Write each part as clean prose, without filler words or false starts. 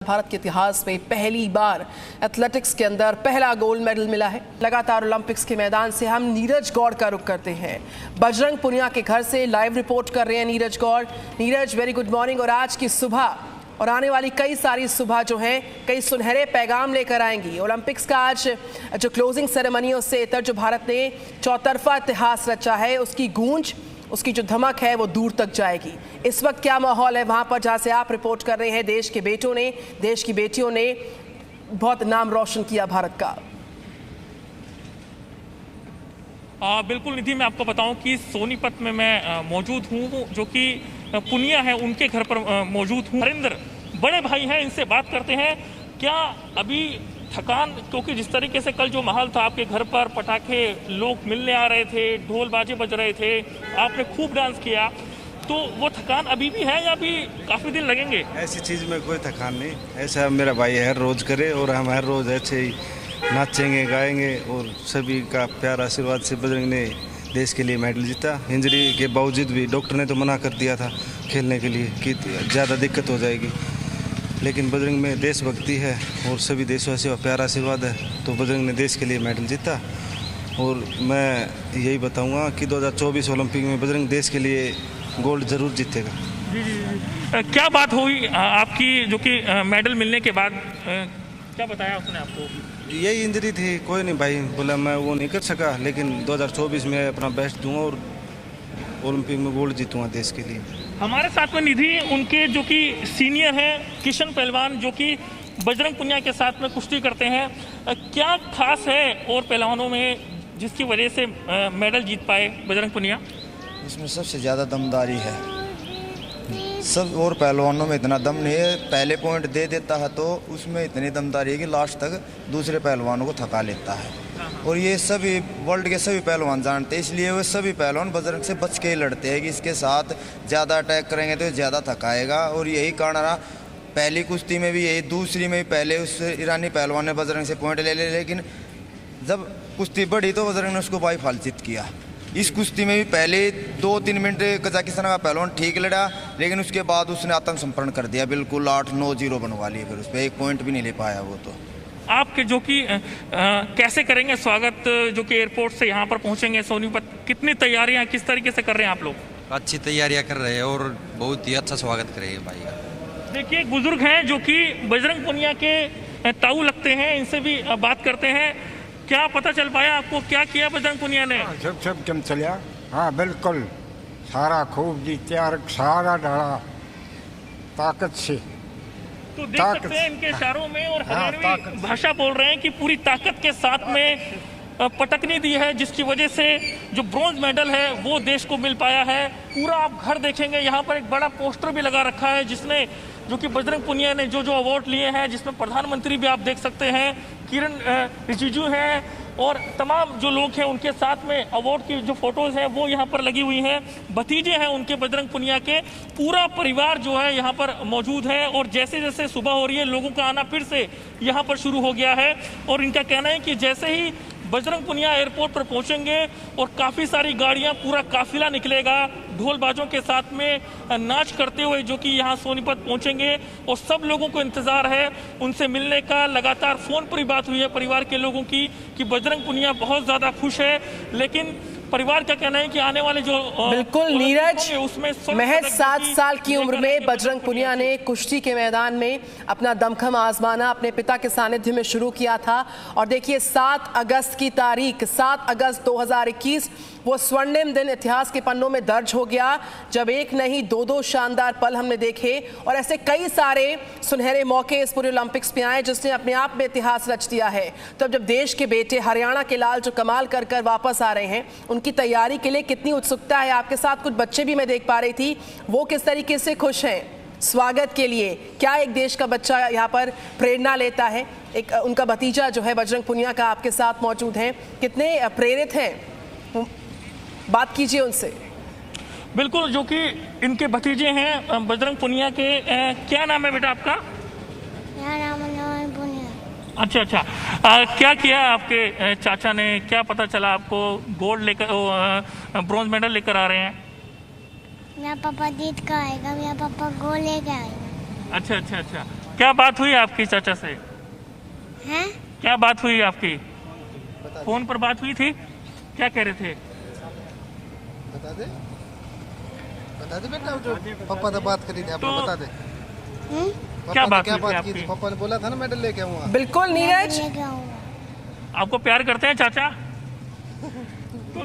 भारत के इतिहास में पहली बार एथलेटिक्स के अंदर पहला गोल्ड मेडल मिला है। लगातार ओलंपिक्स के मैदान से हम नीरज गौड़ का रुख करते हैं। बजरंग पुनिया के घर से लाइव रिपोर्ट कर रहे हैं Neeraj Gaur. Neeraj, very good morning. और आज की सुबह और आने वाली कई सारी सुबह जो हैं कई सुनहरे पैगाम लेकर आएंगी। ओलंपिक्स का आज जो क्लोजिंग सेरेमनी से इतर जो भारत ने चौतरफा इतिहास रचा है, उसकी गूंज, उसकी जो धमक है वो दूर तक जाएगी। इस वक्त क्या माहौल है वहां पर जहां से आप रिपोर्ट कर रहे हैं? देश के बेटों ने, देश की बेटियों ने बहुत नाम रोशन किया भारत का। बिल्कुल निधि, मैं आपको बताऊं कि सोनीपत में मैं मौजूद हूं, जो कि पुनिया है उनके घर पर मौजूद हूं। हरिंदर बड़े भाई हैं, इनसे बात करते हैं। क्या अभी थकान, क्योंकि जिस तरीके से कल जो माहौल था आपके घर पर, पटाखे, लोग मिलने आ रहे थे, ढोल बाजे बज रहे थे, आपने खूब डांस किया, तो वो थकान अभी भी है या अभी काफ़ी दिन लगेंगे? ऐसी चीज़ में कोई थकान नहीं। ऐसा मेरा भाई हर रोज़ करे और हम हर रोज़ ऐसे ही नाचेंगे, गाएंगे और सभी का प्यार आशीर्वाद से बजरंग ने देश के लिए मेडल जीता। इंजरी के बावजूद भी डॉक्टर ने तो मना कर दिया था खेलने के लिए कि ज़्यादा दिक्कत हो जाएगी, लेकिन बजरंग में देशभक्ति है और सभी देशवासियों का प्यार आशीर्वाद है, तो बजरंग ने देश के लिए मेडल जीता। और मैं यही बताऊंगा कि 2024 ओलंपिक में बजरंग देश के लिए गोल्ड जरूर जीतेगा। जी। क्या बात हुई आपकी, जो कि मेडल मिलने के बाद क्या बताया उसने आपको? यही इंजरी थी, कोई नहीं भाई बोला, मैं वो नहीं कर सका, लेकिन 2024 में अपना बेस्ट दूंगा और ओलंपिक में गोल्ड जीतूंगा देश के लिए। हमारे साथ में निधि, उनके जो कि सीनियर हैं किशन पहलवान, जो कि बजरंग पुनिया के साथ में कुश्ती करते हैं। क्या खास है और पहलवानों में जिसकी वजह से मेडल जीत पाए बजरंग पुनिया? इसमें सबसे ज़्यादा दमदारी है। सब और पहलवानों में इतना दम नहीं है। पहले पॉइंट दे देता है तो उसमें इतनी दमदारी है कि लास्ट तक दूसरे पहलवानों को थका लेता है। और ये सभी वर्ल्ड के सभी पहलवान जानते हैं, इसलिए वो सभी पहलवान बजरंग से बच के ही लड़ते हैं कि इसके साथ ज़्यादा अटैक करेंगे तो ज़्यादा थकाएगा। और यही कारण रहा पहली कुश्ती में भी, यही दूसरी में भी। पहले उस ईरानी पहलवान ने बजरंग से पॉइंट ले लिए, लेकिन जब कुश्ती बढ़ी तो बजरंग ने उसको बाई चित किया। इस कुश्ती में भी पहले 2-3 मिनट कजाकिस्तान का पहलवान ठीक लड़ा, लेकिन उसके बाद उसने आत्मसमर्पण कर दिया, बिल्कुल 8-9-0 बनवा लिए। फिर उस पर एक पॉइंट भी नहीं ले पाया वो। तो आपके जो कि कैसे करेंगे स्वागत, जो कि एयरपोर्ट से यहाँ पर पहुँचेंगे सोनीपत, कितनी तैयारियाँ किस तरीके से कर रहे हैं आप लोग? अच्छी तैयारियाँ कर रहे हैं और बहुत ही अच्छा स्वागत करेंगे भाई का। देखिए, एक बुजुर्ग हैं जो कि बजरंग पुनिया के ताऊ लगते हैं, इनसे भी बात करते हैं। क्या पता चल पाया आपको, क्या किया बजरंग पुनिया ने? सब जम चलिया। हाँ बिल्कुल, सारा खूब जी तैयार, सारा डरा ताकत से। तो देख सकते हैं इनके इशारों में और हरियाणवी भाषा बोल रहे हैं कि पूरी ताकत के साथ में पटकनी दी है, जिसकी वजह से जो ब्रॉन्ज मेडल है वो देश को मिल पाया है। पूरा आप घर देखेंगे, यहाँ पर एक बड़ा पोस्टर भी लगा रखा है जिसने, जो कि बजरंग पुनिया ने जो अवार्ड लिए हैं, जिसमें प्रधानमंत्री भी आप देख सकते हैं, किरण रिजिजू हैं और तमाम जो लोग हैं उनके साथ में अवार्ड की जो फोटोज हैं वो यहाँ पर लगी हुई हैं। भतीजे हैं उनके बजरंग पुनिया के, पूरा परिवार जो है यहाँ पर मौजूद है। और जैसे जैसे सुबह हो रही है, लोगों का आना फिर से यहाँ पर शुरू हो गया है। और इनका कहना है कि जैसे ही बजरंग पुनिया एयरपोर्ट पर पहुंचेंगे और काफ़ी सारी गाड़ियां, पूरा काफिला निकलेगा ढोल बाजों के साथ में नाच करते हुए, जो कि यहां सोनीपत पहुंचेंगे। और सब लोगों को इंतजार है उनसे मिलने का। लगातार फोन पर ही बात हुई है परिवार के लोगों की कि बजरंग पुनिया बहुत ज़्यादा खुश है, लेकिन परिवार का कहना है कि आने वाले जो बिल्कुल नीरज, उसमें महज 7 साल की उम्र में बजरंग पुनिया ने कुश्ती के मैदान में अपना दमखम आजमाना अपने पिता के सानिध्य में शुरू किया था। और देखिए 7 अगस्त की तारीख, 7 अगस्त 2021, वो स्वर्णिम दिन इतिहास के पन्नों में दर्ज हो गया, जब एक नहीं 2 शानदार पल हमने देखे। और ऐसे कई सारे सुनहरे मौके इस पूरे ओलंपिक्स में आए जिसने अपने आप में इतिहास रच दिया है। तो जब देश के बेटे, हरियाणा के लाल जो कमाल कर कर वापस आ रहे हैं, उनकी तैयारी के लिए कितनी उत्सुकता है। आपके साथ कुछ बच्चे भी मैं देख पा रही थी, वो किस तरीके से खुश हैं स्वागत के लिए। क्या एक देश का बच्चा यहाँ पर प्रेरणा लेता है? एक उनका भतीजा जो है बजरंग पुनिया का आपके साथ मौजूद है, कितने प्रेरित हैं? बात कीजिए उनसे। बिल्कुल, जो कि इनके भतीजे हैं बजरंग पुनिया के। क्या नाम है बेटा आपका? मेरा नाम है पुनिया। अच्छा। क्या किया आपके चाचा ने, क्या पता चला आपको गोल्ड लेकर, ब्रॉन्ज मेडल लेकर आ रहे हैं? मेरा पापा जीत कर आएगा, मेरा पापा गोल्ड लेकर आएगा। अच्छा। क्या बात हुई आपकी चाचा से? हैं? क्या बात हुई आपकी? फोन पर बात हुई थी, क्या कह रहे थे? बता दे बेटा, जो पापा से बात करी थी आपको बता दे। क्या बात की थी आपकी? पापा ने बोला था ना मेडल लेके आऊंगा। बिल्कुल नीरज, लेके आऊंगा। आपको प्यार करते हैं चाचा?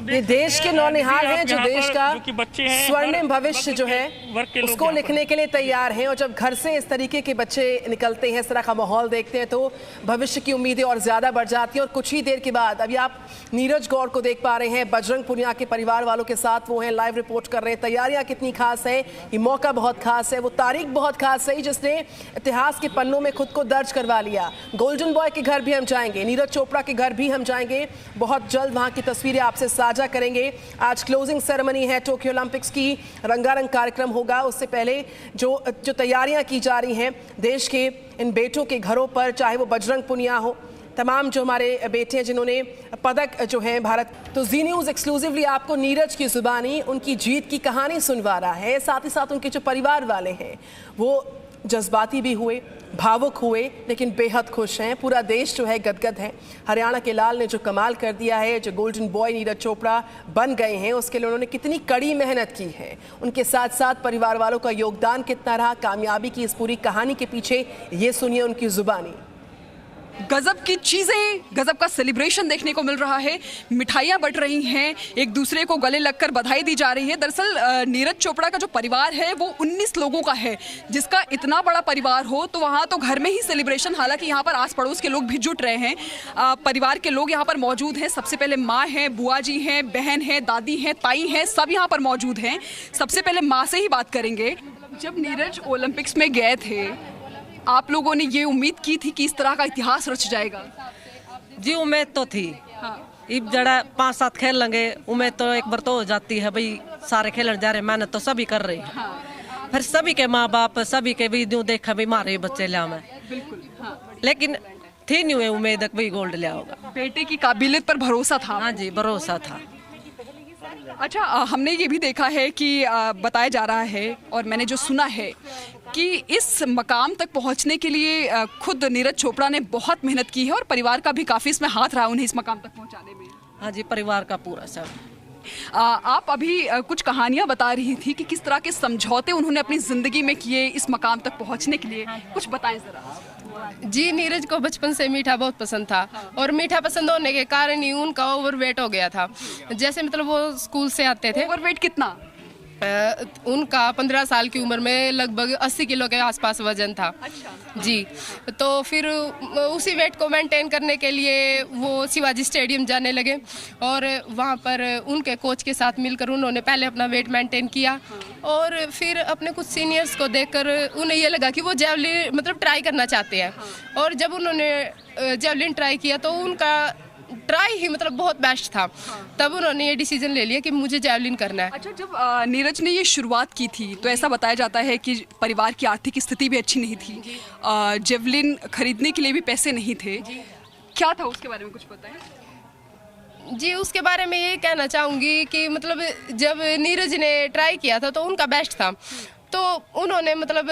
ये देश के नौनिहाल हैं जो देश का जो कि बच्चे हैं, स्वर्णिम भविष्य जो है वर्ग के लोग उसको यहाँ पर। लिखने के लिए तैयार हैं। और जब घर से इस तरीके के बच्चे निकलते हैं, इस तरह का माहौल देखते हैं, तो भविष्य की उम्मीदें और ज्यादा बढ़ जाती हैं। और कुछ ही देर के बाद अभी आप नीरज गौर को देख पा रहे हैं, बजरंग पुनिया के परिवार वालों के साथ वो हैं, लाइव रिपोर्ट कर रहे हैं। तैयारियां कितनी खास है, ये मौका बहुत खास है, वो तारीख बहुत खास है जिसने इतिहास के पन्नों में खुद को दर्ज करवा लिया। गोल्डन बॉय के घर भी हम जाएंगे, नीरज चोपड़ा के घर भी हम जाएंगे, बहुत जल्द वहां की तस्वीरें आपसे साझा करेंगे। आज क्लोजिंग सेरेमनी है टोक्यो ओलंपिक्स की, रंगारंग कार्यक्रम होगा। उससे पहले जो तैयारियां की जा रही हैं देश के इन बेटों के घरों पर, चाहे वो बजरंग पुनिया हो, तमाम जो हमारे बेटे हैं जिन्होंने पदक जो है भारत। तो जी न्यूज़ एक्सक्लूसिवली आपको नीरज की जुबानी उनकी जीत की कहानी सुनवा रहा है। साथ ही साथ उनके जो परिवार वाले हैं वो जज्बाती भी हुए, भावुक हुए, लेकिन बेहद खुश हैं। पूरा देश जो है गदगद है। हरियाणा के लाल ने जो कमाल कर दिया है, जो गोल्डन बॉय नीरज चोपड़ा बन गए हैं, उसके लिए उन्होंने कितनी कड़ी मेहनत की है। उनके साथ साथ परिवार वालों का योगदान कितना रहा कामयाबी की इस पूरी कहानी के पीछे, ये सुनिए उनकी जुबानी। गजब की चीजें, गजब का सेलिब्रेशन देखने को मिल रहा है। मिठाइयां बंट रही हैं, एक दूसरे को गले लगकर बधाई दी जा रही है। दरअसल नीरज चोपड़ा का जो परिवार है वो 19 लोगों का है। जिसका इतना बड़ा परिवार हो तो वहाँ तो घर में ही सेलिब्रेशन, हालांकि यहाँ पर आस पड़ोस के लोग भी जुट रहे हैं। परिवार के लोग यहाँ पर मौजूद हैं। सबसे पहले माँ हैं, बुआ जी हैं, बहन हैं, दादी हैं, ताई हैं, सब यहाँ पर मौजूद हैं। सबसे पहले माँ से ही बात करेंगे। जब नीरज ओलंपिक्स में गए थे, आप लोगों ने ये उम्मीद की थी कि इस तरह का इतिहास रच जाएगा? जी उम्मीद तो थी। इब जड़ा 5-7 खेल लेंगे, उम्मीद तो एक बार तो हो जाती है भाई, सारे खेलने जा रहे, मेहनत तो सभी कर रहे हैं। फिर सभी के माँ बाप, सभी के वीडियो देखा भी मारे बच्चे लिया मैं, लेकिन थी नहीं उम्मीद भाई गोल्ड लिया होगा। बेटे की काबिलियत पर भरोसा था? हाँ जी, भरोसा था। अच्छा, हमने ये भी देखा है कि बताया जा रहा है और मैंने जो सुना है कि इस मकाम तक पहुंचने के लिए खुद नीरज चोपड़ा ने बहुत मेहनत की है और परिवार का भी काफ़ी इसमें हाथ रहा उन्हें इस मकाम तक पहुंचाने में। हाँ जी, परिवार का पूरा सब। आप अभी कुछ कहानियां बता रही थी कि किस तरह के समझौते उन्होंने अपनी ज़िंदगी में किए इस मकाम तक पहुंचने के लिए, कुछ बताएं ज़रा। जी, नीरज को बचपन से मीठा बहुत पसंद था और मीठा पसंद होने के कारण ही उनका ओवरवेट हो गया था। जैसे मतलब वो स्कूल से आते थे। ओवरवेट कितना? उनका 15 साल की उम्र में लगभग 80 किलो के आसपास वजन था। अच्छा। जी, तो फिर उसी वेट को मेंटेन करने के लिए वो शिवाजी स्टेडियम जाने लगे और वहाँ पर उनके कोच के साथ मिलकर उन्होंने पहले अपना वेट मेंटेन किया और फिर अपने कुछ सीनियर्स को देखकर उन्हें ये लगा कि वो जेवलिन मतलब ट्राई करना चाहते हैं। और जब उन्होंने जेवलिन ट्राई किया तो उनका ट्राई ही मतलब बहुत बेस्ट था। तब उन्होंने ये डिसीजन ले लिया कि मुझे जेवलिन करना है। अच्छा, जब नीरज ने ये शुरुआत की थी तो ऐसा बताया जाता है कि परिवार की आर्थिक स्थिति भी अच्छी नहीं थी, जेवलिन खरीदने के लिए भी पैसे नहीं थे। क्या था उसके बारे में कुछ पता है? जी, उसके बारे में ये कहना चाहूँगी कि मतलब जब नीरज ने ट्राई किया था तो उनका बेस्ट था, तो उन्होंने मतलब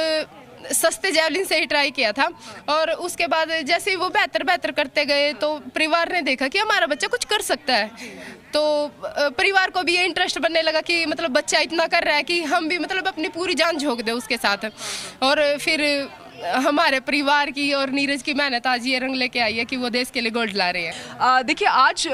सस्ते जेवलिन से ही ट्राई किया था। और उसके बाद जैसे ही वो बेहतर करते गए तो परिवार ने देखा कि हमारा बच्चा कुछ कर सकता है, तो परिवार को भी ये इंटरेस्ट बनने लगा कि मतलब बच्चा इतना कर रहा है कि हम भी मतलब अपनी पूरी जान झोंक दें उसके साथ। और फिर हमारे परिवार की और नीरज की मेहनत आज ये रंग लेके आई है कि वो देश के लिए गोल्ड ला रहे हैं। देखिए, आज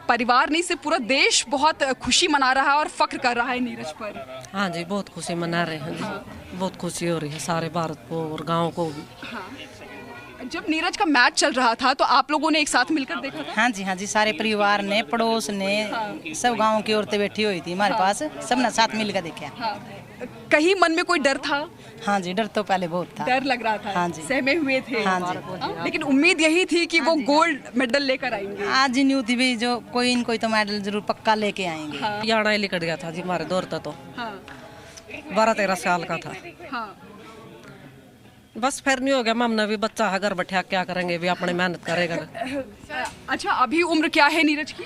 परिवार नहीं से पूरा देश बहुत खुशी मना रहा है और फख्र कर रहा है नीरज पर। हाँ जी, बहुत खुशी मना रहे हैं जी। बहुत खुशी हो रही है सारे भारत को और गाँव को भी। हाँ। जब नीरज का मैच चल रहा था तो आप लोगों ने एक साथ मिलकर देखा था? हाँ जी, सारे परिवार ने, पड़ोस ने, सब गांव की औरतें बैठी हुई थी हमारे पास, सबने साथ मिलकर देखा। कहीं मन में कोई डर था? हाँ जी, डर तो पहले बहुत था। डर लग रहा था? हाँ जी, सहमे हुए थे? हाँ जी। लेकिन उम्मीद यही थी कि वो गोल्ड मेडल लेकर आएंगे। आज ही न्यू थी भी, जो कोई न कोई तो मेडल जरूर पक्का लेके आएंगे। याना ही निकट गया था जी हमारे दौर था तो 12-13 साल का था। बस फिर नहीं हो गया, हमने भी बच्चा है घर बैठा, क्या करेंगे, भी अपने मेहनत करेगा। अच्छा, अभी उम्र क्या है नीरज की?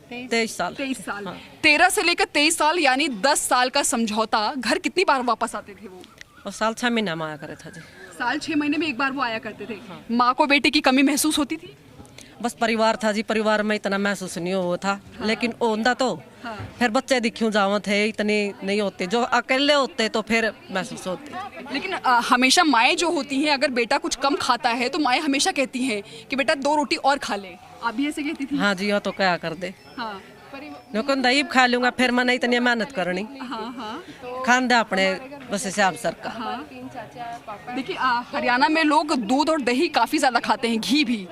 23 साल। 23 साल। 13 से लेकर 23 साल यानी 10 साल का समझौता। घर कितनी बार वापस आते थे वो? और साल 6 महीना में आया करे था जी। साल 6 महीने में एक बार वो आया करते थे। माँ को बेटे की कमी महसूस होती थी? बस परिवार था जी, परिवार में इतना महसूस नहीं हो था। लेकिन ओंदा तो फिर बच्चे दिखूं जाओ थे, इतने नहीं होते। जो अकेले होते तो फिर महसूस होते। लेकिन हमेशा माएँ जो होती हैं, अगर बेटा कुछ कम खाता है तो माएँ हमेशा कहती हैं कि बेटा 2 रोटी और खा ले। आप भी ऐसे कहती थी? हाँ जी, वो तो क्या कर दे। हाँ। लेकिन दही खा लूंगा, फिर मैंने इतनी मेहनत करनी। खान दे अपने बस हिसाब सर का। देखिए हरियाणा में लोग दूध और दही काफी ज्यादा खाते हैं, घी भी।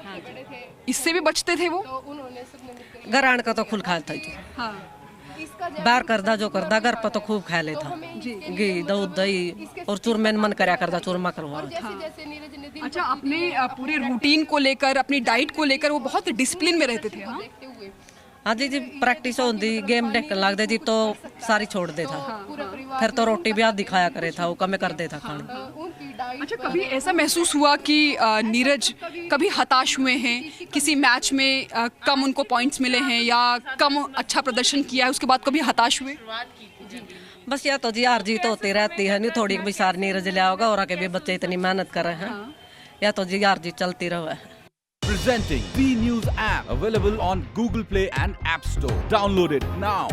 इससे भी बचते थे वो? घर आने का तो खुल खाता जी। बाहर करदा जो करदा, घर पर तो खूब खा लेता। घी दूध दही और चूरमेन मन करया करदा, चूरमा करवा। अच्छा, अपने पूरे रूटीन को लेकर, अपनी डाइट को लेकर वो बहुत डिसिप्लिन में रहते थे। हाँ जी जी, प्रैक्टिस होती, गेम देखने लगते जी तो सारी छोड़ दे था। फिर तो रोटी भी आधी खाया करे था, वो कम कर देता खाना। अच्छा, कभी ऐसा महसूस हुआ कि नीरज कभी हताश हुए हैं, किसी मैच में कम उनको पॉइंट्स मिले हैं या कम अच्छा प्रदर्शन किया है, उसके बाद कभी हताश हुए? बस या तो जी हार जीत होती रहती है, नहीं थोड़ी भी सार नीरज लिया होगा और आगे भी बच्चे इतनी मेहनत कर रहे हैं, या तो जी हार जीत चलती रहे। Presenting B News app, available on Google Play and App Store. Download it now.